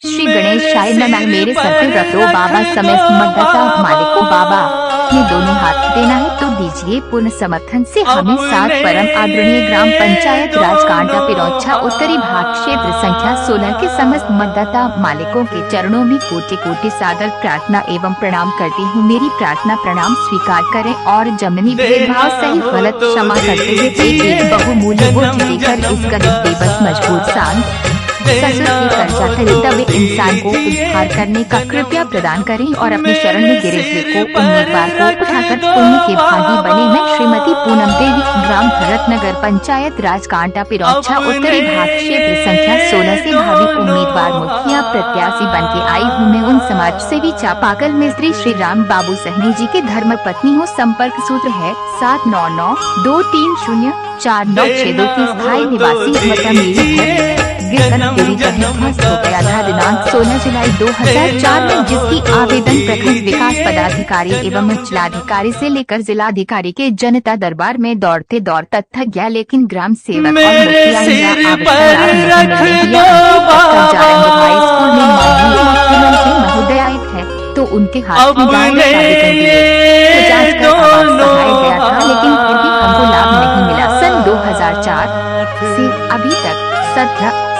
श्री गणेशाय नमः। मेरे सर पे रख दो बाबा, समस्त मदता मालिको बाबा। ये दोनों हाथ देना है तो दीजिए। पूर्ण समर्थन से हमें 7 परम आदरणीय ग्राम पंचायत राज कांटा पिरौछा उत्तरी भाग क्षेत्र संख्या 16 के समस्त मतदाता मालिकों के चरणों में कोटि कोटि सादर प्रार्थना एवं प्रणाम करती हूँ। मेरी प्रार्थना प्रणाम स्वीकार करें और जमनी भेदभाव सही गलत क्षमा करते हुए एक बहुमूल्य वोट देकर इस गरीब बेबस मजबूर शांत ससुर के कर्जा खरीदवे इंसान को उद्धार करने का कृपया प्रदान करें और अपने शरण में गिरे हुए को उम्मीदवार को उठाकर पुण्य के भागी बने। मैं श्रीमती पूनम देवी, ग्राम भरत नगर पंचायत राज कांटा पिरौछा उत्तरी भाग क्षेत्र संख्या 16 से भावी उम्मीदवार मुखिया प्रत्याशी बन के आई हूँ। मैं उन समाज सेवी चापाकल मिस्त्री श्री राम बाबू सहनी जी के धर्म पत्नी हूँ। संपर्क सूत्र है 7992304962 की स्थायी निवासी मता मेरी है पूरी तरह ध्वस्त हो गया था दिनांक 16 जुलाई 2004 में, जिसकी आवेदन प्रखंड विकास पदाधिकारी एवं जिलाधिकारी से लेकर जिलाधिकारी के जनता दरबार में दौड़ते दौड़ते थक गया, लेकिन ग्राम सेवक और मुखिया महोदय आए थे तो उनके हाथ में गाय कर दिए तो जांच कर आवाज बढ़ाया गया था, लेकिन फिर भी हमको लाभ नहीं मिला। सन 2004 से अभी तक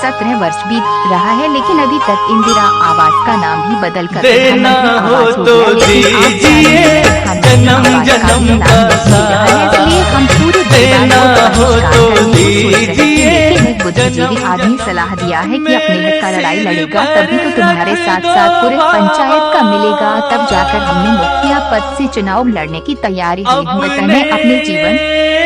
17 वर्ष बीत रहा है, लेकिन अभी तक इंदिरा आवास का नाम भी बदल कर प्रधानमंत्री आवास हो गया, लेकिन आप प्रधानमंत्री आवास का भी नाम नहीं रहा है। इसलिए हम पूरे परिवार को बहिष्कार करने की सोच रहे थे, लेकिन एक बुद्धिजीवी आदमी सलाह दिया है कि अपने हक का लड़ाई लड़ेगा तभी तो तुम्हारे साथ साथ पूरे पंचायत का मिलेगा। तब जाकर हमने मुखिया पद से चुनाव लड़ने की तैयारी की। मैं अपने जीवन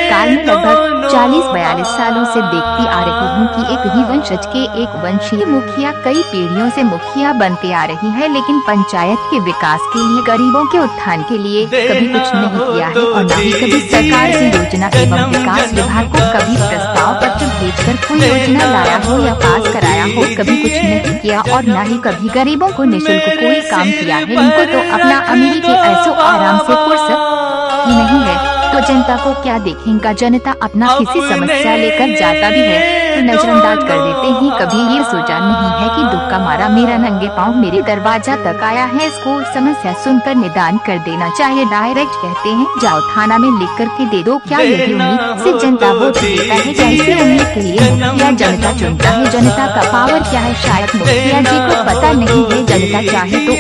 काल में लगभग 40-42 सालों से देखती आ रही हूँ कि एक ही वंशज के एक वंशीय मुखिया कई पीढ़ियों से मुखिया बनते आ रही है, लेकिन पंचायत के विकास के लिए, गरीबों के उत्थान के लिए कभी कुछ नहीं किया है और न ही कभी सरकार से योजना एवं विकास विभाग को कभी प्रस्ताव पत्र भेजकर कोई योजना लाया हो या पास कराया हो। कभी कुछ नहीं किया और न ही कभी गरीबों को निःशुल्क कोई काम किया है। इनको तो अपना अमीरी के ऐसो आराम से फुर्सत ही नहीं है, तो जनता को क्या देखेगा। जनता अपना किसी समस्या लेकर जाता भी है तो नजरअंदाज कर देते हैं। कभी ये सोचा नहीं है कि दुख का मारा मेरा नंगे पाँव मेरे दरवाजा तक आया है, इसको समस्या सुनकर निदान कर देना चाहिए। डायरेक्ट कहते हैं जाओ थाना में लिख करके दे दो। क्या यही उम्मीद से जनता वोट देता है? जैसे उम्मीद के लिए मुखिया जनता चुनता है। जनता का पावर क्या है शायद मुखिया जी को पता नहीं है। जनता चाहे तो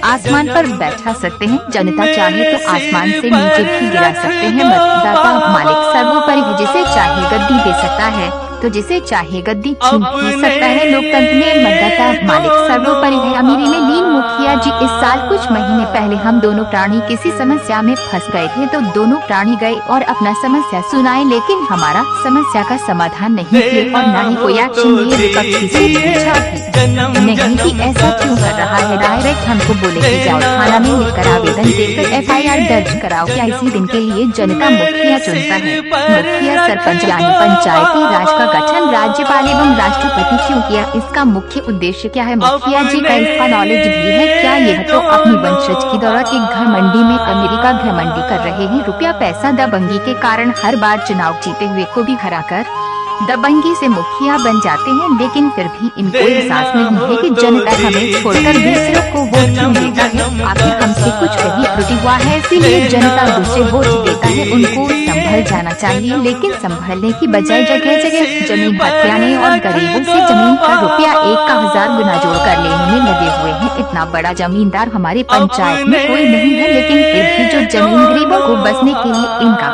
आसमान पर बैठा सकते हैं, जनता चाहे तो आसमान से नीचे भी गिरा सकते हैं। मतदाता मालिक सर्वोपरि है, जिसे चाहे गद्दी दे सकता है तो जिसे चाहे गद्दी छीन भी सकता है। लोकतंत्र में मतदाता मालिक सर्वोपरि है। अमीरी में लीन मुखिया जी, इस साल कुछ महीने पहले हम दोनों प्राणी किसी समस्या में फंस गए थे तो दोनों प्राणी गए और अपना समस्या सुनाए, लेकिन हमारा समस्या का समाधान नहीं किए और न ही कोई एक्शन लिए। विपक्षी से पूछा भी नहीं कि ऐसा क्यों कर रहा है। डायरेक्ट हमको बोले कि जाओ थाना में लिखकर आवेदन देकर FIR दर्ज कराओ। क्या इसी दिन के लिए जनता मुखिया चुनता है? मुखिया सरपंच यानी पंचायती राज का गठन राज्यपाल एवं राष्ट्रपति क्यों किया? इसका मुख्य उद्देश्य क्या है? मुखिया जी का इसका नॉलेज भी है क्या? यह तो अपनी वंशज की दौलत एक घमंडी में अमेरिका घमंडी कर रहे हैं। रुपया पैसा दबंगी के कारण हर बार चुनाव जीते हुए को भी हराकर दबंगी से मुखिया बन जाते हैं, लेकिन फिर भी इनको एहसास नहीं है कि जनता हमें छोड़कर दूसरों को वोट क्यों देता है। आखिर हमसे कुछ कहीं त्रुटि हुआ है, इसीलिए जनता दूसरे वोट देता है। उनको संभल जाना चाहिए, लेकिन संभलने की बजाय जगह जगह जमीन हथियाने और गरीबों से जमीन का रुपया 1 का 1000 गुना जोड़ कर लेने में लगे हुए हैं। इतना बड़ा जमींदार हमारे पंचायत में कोई नहीं है, लेकिन फिर भी जो जमीन गरीबों को बसने के लिए इनका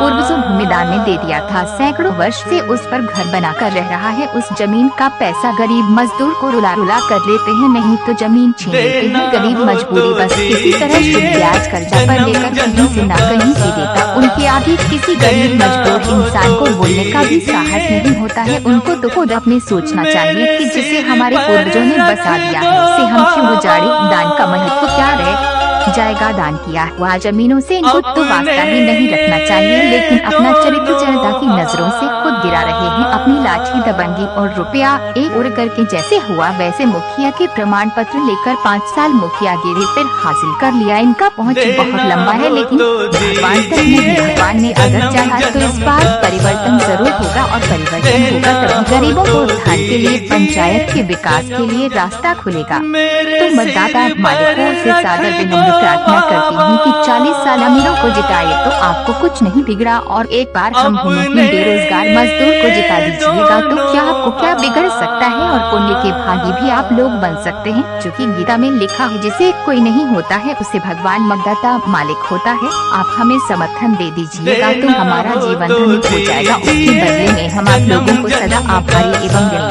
पूर्वजों भूमिदान में दे दिया था, सैकड़ों वर्ष से उस पर घर बनाकर रह रहा है। उस जमीन का पैसा गरीब मजदूर को रुला रुला कर लेते हैं, नहीं तो जमीन छीन लेते हैं। गरीब मजबूरी बस किसी तरह शुद्ध ब्याज कर्जा पर लेकर कहीं से न कहीं से देता। उनके आगे किसी गरीब मजदूर इंसान को बोलने का भी साहस नहीं होता है। उनको तो खुद अपने सोचना चाहिए कि जिसे हमारे पूर्वजों ने बसा दिया है उसे हम क्यों उजाड़े। दान का महत्व क्या रहे? जाएगा। दान किया हुआ जमीनों से इनको तो वास्ता ही नहीं रखना चाहिए, लेकिन अपना चरित्र जनता की नजरों से खुद गिरा रहे हैं। अपनी लाठी दबंगी और रुपया एक उड़ करके जैसे हुआ वैसे मुखिया के प्रमाण पत्र लेकर 5 साल मुखिया गिरी, फिर हासिल कर लिया। इनका पहुंच बहुत लंबा है, लेकिन भगवान तक नहीं। भगवान ने अगर चाहा तो इस बार परिवर्तन जरूर होगा, और परिवर्तन होगा तभी गरीबों को उद्धार के लिए, पंचायत के विकास के लिए रास्ता खुलेगा। तो मतदाता मालिकों से सादर विनम्र प्रार्थना करती हूँ कि 40 साल अमीरों को जिताए तो आपको कुछ नहीं बिगड़ा, और एक बार हम भूमिहीन बेरोजगार मजदूर को जिता दीजिएगा तो क्या आपको क्या बिगड़ सकता है, और पुण्य के भागी भी आप लोग बन सकते हैं। जो कि गीता में लिखा है, जिसे कोई नहीं होता है उसे भगवान मतदाता मालिक होता है। आप हमें समर्थन दे दीजिएगा तो हमारा जीवन धन्य हो जाएगा। उसके बदले में हम आप लोगों को सदा आभारी एवं ऋणी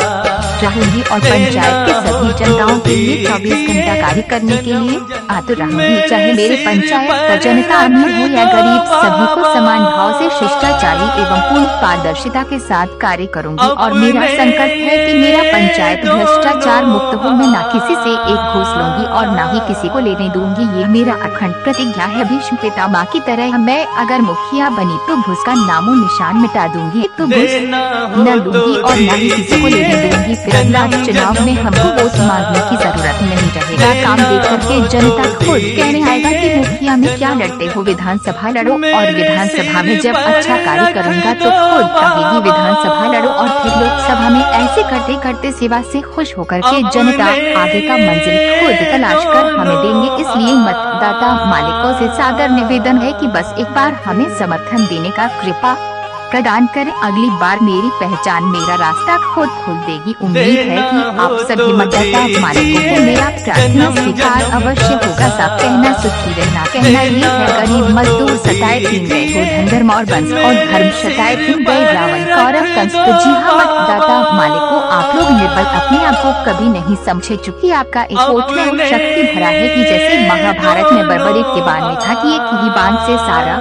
रहूंगी, और पंचायत के सभी जनताओं के लिए 24 घंटा कार्य करने के लिए आतुर रहूंगी। चाहे मेरे पंचायत का जनता अमीर हो या गरीब, सभी को समान भाव से शिष्टाचारी एवं पूर्ण पारदर्शिता के साथ कार्य करूंगी। और मेरा संकल्प है कि मेरा पंचायत भ्रष्टाचार मुक्त हो। मैं न किसी से एक घूस लूंगी और न ही किसी को लेने दूंगी। ये मेरा अखंड प्रतिज्ञा है। भीष्म पितामह की तरह मैं अगर मुखिया बनी तो घूस का नामो निशान मिटा दूंगी, तो घूस न लूंगी और न ही किसी को लेने दूंगी। फिर अगला चुनाव में हमको वोट मांगने की जरूरत नहीं रहेगा। काम देख करके जनता खुद कहने आएगा कि मुखिया में क्या लड़ते हो, विधानसभा लड़ो। और विधानसभा में जब अच्छा कार्य करूंगा तो खुद कहेगी विधानसभा लड़ो, और फिर लोकसभा में ऐसे करते करते सेवा से खुश होकर के जनता आगे का मंजिल खुद तलाश कर हमें देंगे। इसलिए मतदाता मालिकों से सादर निवेदन है कि बस एक बार हमें समर्थन देने का कृपा प्रदान करें। अगली बार मेरी पहचान मेरा रास्ता खुद खोल देगी। उम्मीद है कि आप सभी मतदाता मालिकों को मेरा प्रार्थना स्वीकार अवश्य होगा। सब कहना सुखी रहना, कहना ये है गरीब मजदूर सताए तीन गए हो, धन धर्म और वंश और धर्म सताए तीन गए रावण कौरव कंस। तो जी हाँ मतदाता मालिकों, आप लोग निर्बल अपने आप को कभी नहीं समझे, चूँकि आपका एक वोट में वो शक्ति भरा है कि जैसे महाभारत में बर्बरी के बाण में था कि एक ही बाण से सारा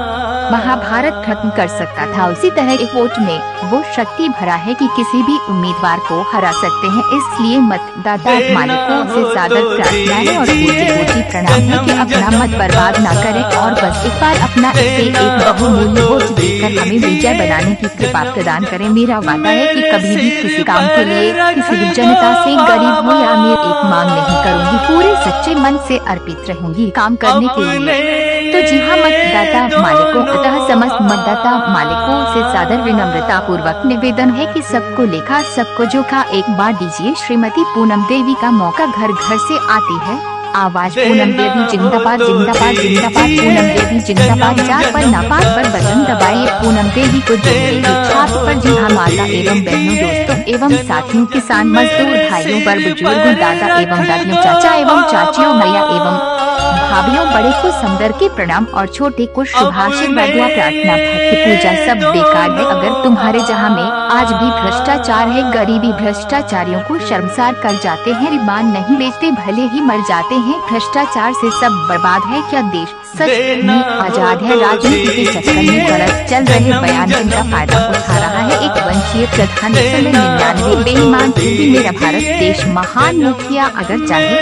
महाभारत खत्म कर सकता था, उसी तरह एक वोट में वो शक्ति भरा है कि किसी भी उम्मीदवार को हरा सकते हैं। इसलिए मतदाता मालिकों से सादर प्रार्थना है और कोटि प्रणाम है कि अपना मत बर्बाद न करें, और बस एक बार अपना इसे एक बहुमूल्य वोट देकर हमें विजय बनाने की कृपा प्रदान करें। मेरा वादा है कि कभी भी किसी काम के लिए किसी भी जनता से गरीब हो या अमीर एक मांग नहीं करूंगी। पूरे सच्चे मन से अर्पित रहूंगी काम करने के लिए। तो जी हाँ मतदाता मालिकों, अतः समस्त मतदाता मालिकों से सादर विनम्रता पूर्वक निवेदन है कि सबको लेखा सबको जोखा एक बार दीजिए। श्रीमती पूनम देवी का मौका घर घर से आती है आवाज, पूनम देवी जिंदाबाद जिंदाबाद जिंदाबाद, पूनम देवी जिंदाबाद। जात पर नापात पर बटन दबाइए, पूनम देवी को जोड़ेगी छाप पर। जी हाँ माता एवं बहनों, दोस्तों एवं साथियों, किसान मजदूर भाइयों, बड़ बुजुर्गों, दादा एवं दादियों, चाचा एवं चाचियों, भैया एवं भाभियों, बड़े को समदर के प्रणाम और छोटे को शुभाशीर्वाद दुआ प्रार्थना भक्ति पूजा सब बेकार है। अगर तुम्हारे जहाँ में आज भी भ्रष्टाचार है, गरीबी भ्रष्टाचारियों को शर्मसार कर जाते हैं, ईमान नहीं बेचते भले ही मर जाते हैं। भ्रष्टाचार से सब बर्बाद है क्या देश सच में आजाद है? राजनीति के चक्कर में गलत चल रहे बयान जिनका फायदा उठा रहा है एक वंशीय प्रधान। 99 बेईमान फिर भी मेरा भारत देश महान। मुखिया अगर चाहे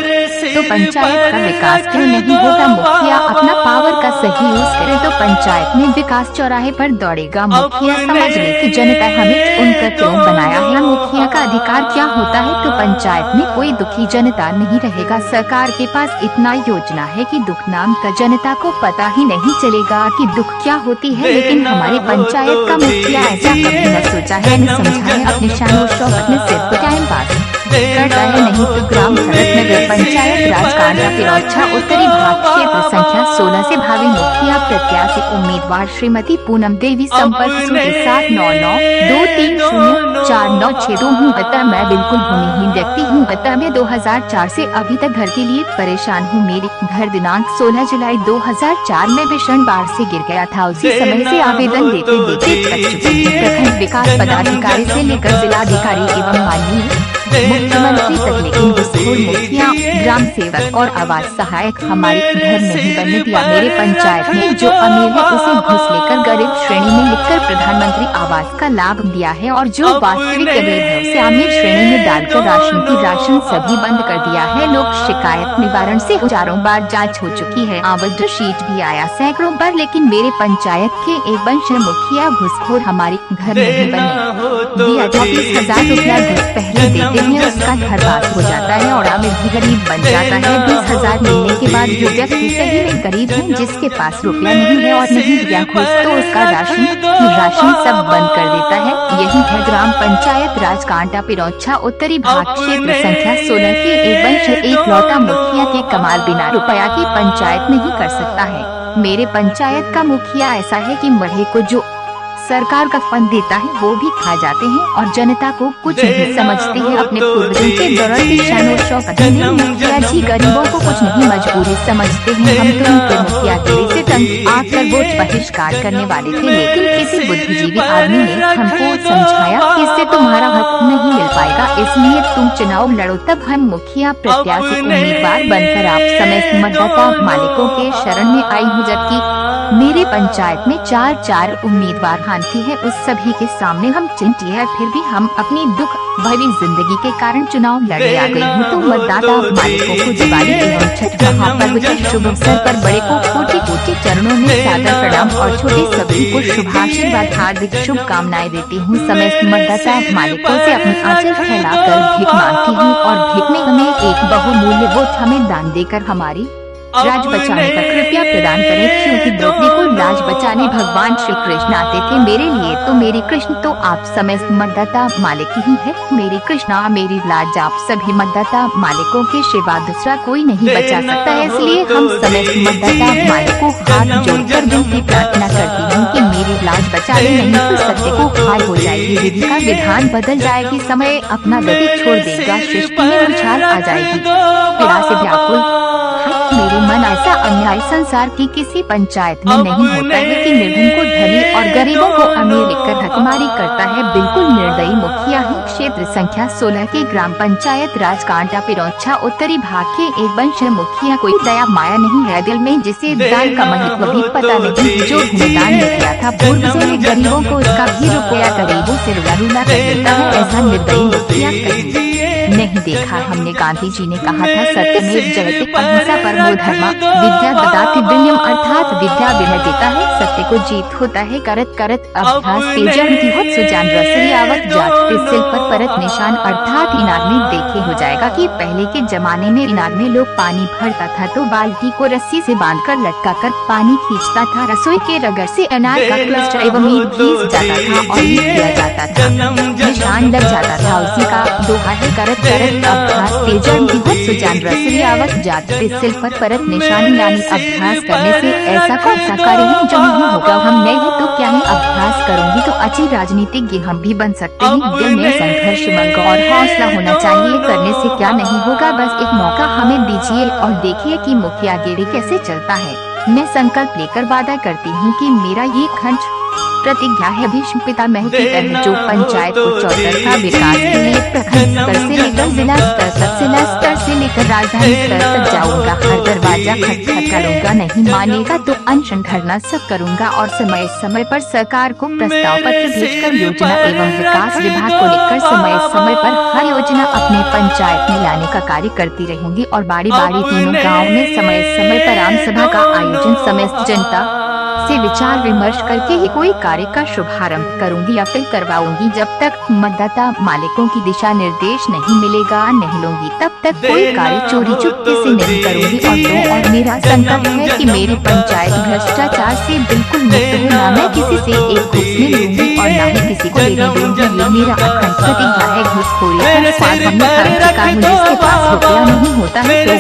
तो पंचायत का विकास क्यों नहीं होगा? मुखिया अपना पावर का सही यूज करे तो पंचायत में विकास चौराहे पर दौड़ेगा। मुखिया समझ ले कि जनता हमें उनका क्यों बनाया है, मुखिया का अधिकार क्या होता है, तो पंचायत में कोई दुखी जनता नहीं रहेगा। सरकार के पास इतना योजना है कि दुख नाम का जनता को पता ही नहीं चलेगा कि दुख क्या होती है। लेकिन हमारे पंचायत का मुखिया ऐसा कभी न सोचा है, न समझा है। अपने शान और शौकत में सिर्फ टाइम पास करता है, नहीं तो ग्राम भरत नगर पंचायत राजकांडा पिरौछा उत्तरी भाग क्षेत्र संख्या 16 से भावी मुखिया प्रत्याशी उम्मीदवार श्रीमती पूनम देवी। संपर्क 799230496 हूँ। अतः मैं बिल्कुल भूमिहीन व्यक्ति हूँ। अतः मैं 2004 से अभी तक घर के लिए परेशान हूँ। मेरी घर दिनांक 16 जुलाई 2004 में भीषण बाढ़ से गिर गया था। उसी समय से आवेदन देते देते थक चुकी हूँ। प्रखंड विकास पदाधिकारी से लेकर जिलाधिकारी एवं माननीय मुख्यमंत्री तक, लेकिन घूसखोर मुखिया, ग्राम सेवक और आवास सहायक हमारे घर नहीं बनने दिया। मेरे पंचायत में जो अमीर है उसे घूस लेकर गरीब श्रेणी में लिखकर प्रधानमंत्री आवास का लाभ दिया है, और जो वास्तविक गरीब है उसे अमीर श्रेणी में डालकर राशन सभी बंद कर दिया है। लोक शिकायत निवारण से हजारों बार जांच हो चुकी है, आवेदन शीट भी आया सैकड़ों बार, लेकिन मेरे पंचायत के एक वंश मुखिया घूसखोर हमारे घर नहीं बने दिया। 20,000 रुपया घूस पहले देते हैं, उसका घर पास हो जाता है और अमीर भी गरीब बन जाता है। 20,000 मिलने के बाद जो व्यक्ति सही में गरीब है, जिसके पास रुपया नहीं है और नहीं दिया घूस, तो उसका राशन सब बंद कर देता है। यही है ग्राम पंचायत राज कांटा पिरौछा उत्तरी भाग क्षेत्र संख्या 16 के एक वंश एक लौता मुखिया के कमाल बिना रुपया की पंचायत नहीं कर सकता है। मेरे पंचायत का मुखिया ऐसा है कि मढ़े को जो सरकार का फंड देता है वो भी खा जाते हैं और जनता को कुछ नहीं समझते हैं। अपने पूर्वजों के दौरान शानो शौकत में मुखिया जी गरीबों को कुछ नहीं मजबूरी समझते हैं। हम तो उनके मुखियागिरी से तंग आकर वोट बहिष्कार करने वाले थे, लेकिन किसी बुद्धिजीवी आदमी ने हमको समझाया कि इससे तुम्हारा हक नहीं मिल पाएगा, इसलिए तुम चुनाव लड़ो। तब हम मुखिया प्रत्याशी उम्मीदवार बनकर आप समस्त मतदाता मालिकों के शरण में आई हूँ, जबकि मेरे पंचायत में 4 उम्मीदवार हांथी है। उस सभी के सामने हम चिंटी है, फिर भी हम अपनी दुख भरी जिंदगी के कारण चुनाव लड़ने आ गई हूँ। तो मतदाता मालिकों को दिवाली एवं छठ महापर्व के शुभ अवसर पर बड़े को कोटि चरणों में सादर प्रणाम और छोटे सभी को शुभाशीर्वाद हार्दिक शुभकामनाएं देती हूँ। समस्त मतदाता मालिकों से अपनी आंचल फैलाकर भीख मांगती हूँ और भीख में हमें एक बहुमूल्य वोट हमें दान देकर हमारी राज बचाने का कृपया प्रदान करें, क्योंकि द्रौपदी को राज बचाने भगवान श्री कृष्ण आते थे। मेरे लिए तो मेरी कृष्ण तो आप समस्त मतदाता मालिक ही है। मेरी कृष्णा मेरी लाज आप सभी मतदाता मालिकों के सिवा दूसरा कोई नहीं बचा सकता है। इसलिए हम समस्त मतदाता मालिकों हाथ जोड़कर विनती प्रार्थना करती हूँ कि मेरी लाज बचा ले, नहीं तो सत्य को हार हो जाएगी, विधि का विधान बदल जाएगी, समय अपना गति छोड़ देगा, सृष्टि में उछाल आ जाएगी। पीड़ा से व्याकुल मेरे मन ऐसा अन्याय संसार की किसी पंचायत में नहीं होता है कि निर्धन को धनी और गरीबों को अमीर लिखकर हकमारी करता है। बिल्कुल निर्दयी मुखिया है। क्षेत्र संख्या 16 के ग्राम पंचायत राज कांटा पिरौछा उत्तरी भाग के एक वंश मुखिया कोई दया माया नहीं है दिल में, जिसे दान का महत्व भी पता नहीं। जो भूमिदान में किया था पूर्वजों ने गरीबों को, उसका भी रुपया गरीबों से रुला कर देता है। ऐसा निर्दयी मुखिया कहीं नहीं देखा। हमने गांधी जी ने कहा था सत्यमेव जयते, अहिंसा परमो धर्मा, विद्या ददाति विनयम, अर्थात विद्या विनय देता है, सत्य को जीत होता है। करत करत अभ्यास तेजंती होत सुजान रसरी आवत जात सिल पर परत निशान, अर्थात इनार में देखे हो जाएगा कि पहले के जमाने में इनार में लोग पानी भरता था तो बाल्टी को रस्सी से बांधकर लटका कर पानी खींचता था। रसोई के रगड़ से अनार का क्लस्टर एवं मीट घिस जाता था और किया जाता था, निशान लग जाता था। उसी का दोहा है करत करत अभ्यास तेजंती होत सुजान रसरी आवत जात सिल पर परत निशान, यानी अभ्यास करने से ऐसा कौन सा कार्य है जो नहीं होगा। हम नए हैं तो क्या है, अभ्यास करूंगी तो अच्छी राजनीतिज्ञ हम भी बन सकते हैं। दिल में संघर्ष मंग और हौसला होना चाहिए, करने से क्या नहीं होगा। बस एक मौका हमें दीजिए और देखिए कि मुखियागिरी कैसे चलता है। मैं संकल्प लेकर वादा करती हूँ कि मेरा ये खंड प्रतिज्ञा है भीष्म पितामह की तरह, जो पंचायत को चौतरफा विकास के लिए प्रखंड स्तर से लेकर जिला स्तर तक, जिला स्तर से लेकर राजधानी स्तर तक जाऊंगा। हर दरवाजा खटखट करूंगा, नहीं मानेगा तो अनशन धरना सब करूंगा और समय समय पर सरकार को प्रस्ताव पत्र भेजकर योजना एवं विकास विभाग को लेकर समय समय पर हर योजना अपने पंचायत में लाने का कार्य करती रहूंगी। और बारी बारी तीनों गाँव में समय समय पर आम सभा का आयोजन समस्त जनता से विचार विमर्श करके ही कोई कार्य का शुभारंभ करूंगी या फिर करवाऊंगी। जब तक मतदाता मालिकों की दिशा निर्देश नहीं मिलेगा नहीं लूंगी, तब तक कोई कार्य चोरी चुपके से नहीं करूंगी। और मेरा संकल्प है कि मेरी पंचायत भ्रष्टाचार से बिल्कुल मुक्त हो, ना मैं किसी से एक घूस में लूंगी और ना ही किसी को लेने दूंगी। ये मेरा अखंड प्रतिज्ञा है। घूसखोरी का स्वाद हमने खा चुका हूँ। जिसके पास रुपया नहीं होता है तो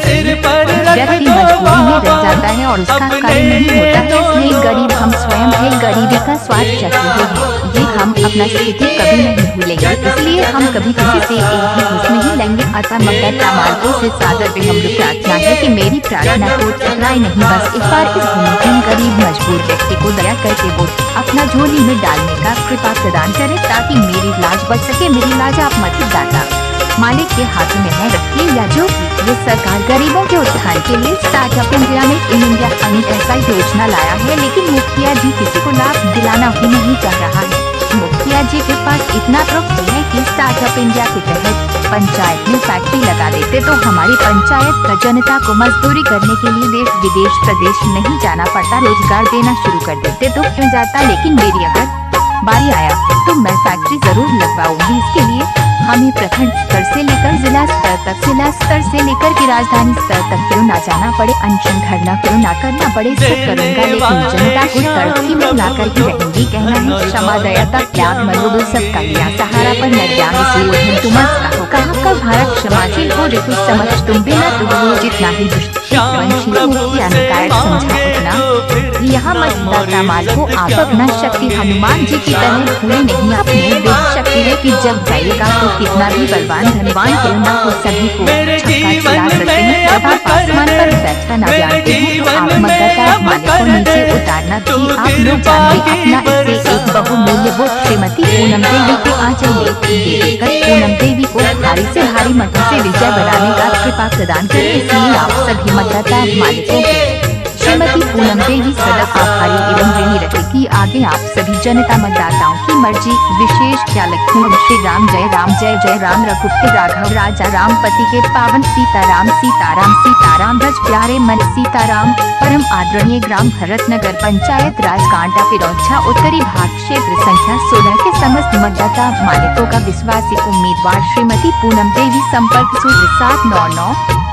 व्यक्ति मजबूरी में रह जाता है और उसका कार्य नहीं होता है। इसलिए गरीब हम स्वयं है, गरीबी का स्वाद चखते हैं। ये हम अपना स्थिति कभी नहीं भूलेंगे, इसलिए हम कभी किसी से एक भी घूस नहीं लेंगे। अतः मतदाता मालिकों से सादर विनम्र प्रार्थना है कि मेरी प्रार्थना को ठुकराए नहीं। बस इस बार इस भूमिहीन गरीब मजबूर व्यक्ति को दया करके वोट अपना झोली में डालने का कृपा प्रदान करें, ताकि मेरी लाज बच सके। मेरी लाज आप मतदाता मालिक के हाथों में है रखिए या जो ये सरकार गरीबों के उत्थान के लिए स्टार्टअप इंडिया में इन इंडिया अनेक ऐसा योजना लाया है, लेकिन मुखिया जी किसी को लाभ दिलाना ही नहीं चाह रहा है। मुखिया जी के पास इतना प्रॉपर्टी है कि स्टार्टअप इंडिया के तहत पंचायत में फैक्ट्री लगा देते तो हमारी पंचायत का जनता को मजदूरी करने के लिए देश विदेश प्रदेश नहीं जाना पड़ता, रोजगार देना शुरू कर देते तो क्यों जाता। लेकिन मेरी अगर बारी आया तो मैं फैक्ट्री जरूर लगवाऊंगी। इसके लिए हमें प्रखंड स्तर से लेकर जिला स्तर तक, जिला स्तर से लेकर के राजधानी स्तर तक क्यों ना जाना पड़े, अनशन धरना क्यों ना करना पड़े, सब करूंगा, लेकिन जनता को तड़की में लाकर ही रहूंगी। कहना है क्षमा दया तक त्याग मनोबल सबका लिया सहारा पर न ज्ञान से तुम हो कहाँ का भारत क्षमाशील हो ऋतु समझ तुम बिना तुम हो जितना ही दुष्ट मुखिया निकाय समझा उतना। यहाँ मतदाता माल को आप अपना शक्ति हनुमान जी की तरह भूले नहीं, अपने देश शक्ति है कि जब जाएगा तो कितना भी बलवान धनवान क्यों न हो सभी को छक्का चला सकते हैं। जब आप आसमान पर बैठना न जानते हैं तो आप मतदाता माल को नीचे उतारना भी आप लोग जानते। अपना इससे एक बहुमूल्य वोट श्रीमती पूनम देवी के आंचल में देकर पूनम देवी को भारी से भारी मतों से विजय बनाने का कृपा प्रदान करें। इसलिए आप सभी मतदाता मालिकों के श्रीमती पूनम देवी सदा आभारी एवं ऋणी रहेगी। आगे आप सभी जनता मतदाताओं की मर्जी विशेष ख्याल रखें। श्री राम जय जय राम रघुपति राघव राजा राम पति के पावन सीताराम सीताराम सीताराम रज प्यारे मन सीताराम। परम आदरणीय ग्राम भरत नगर पंचायत राज कांटा पिरौछा उत्तरी भाग क्षेत्र संख्या 16 के समस्त मतदाता मालिकों का विश्वासी उम्मीदवार श्रीमती पूनम देवी। संपर्क सूत्र 799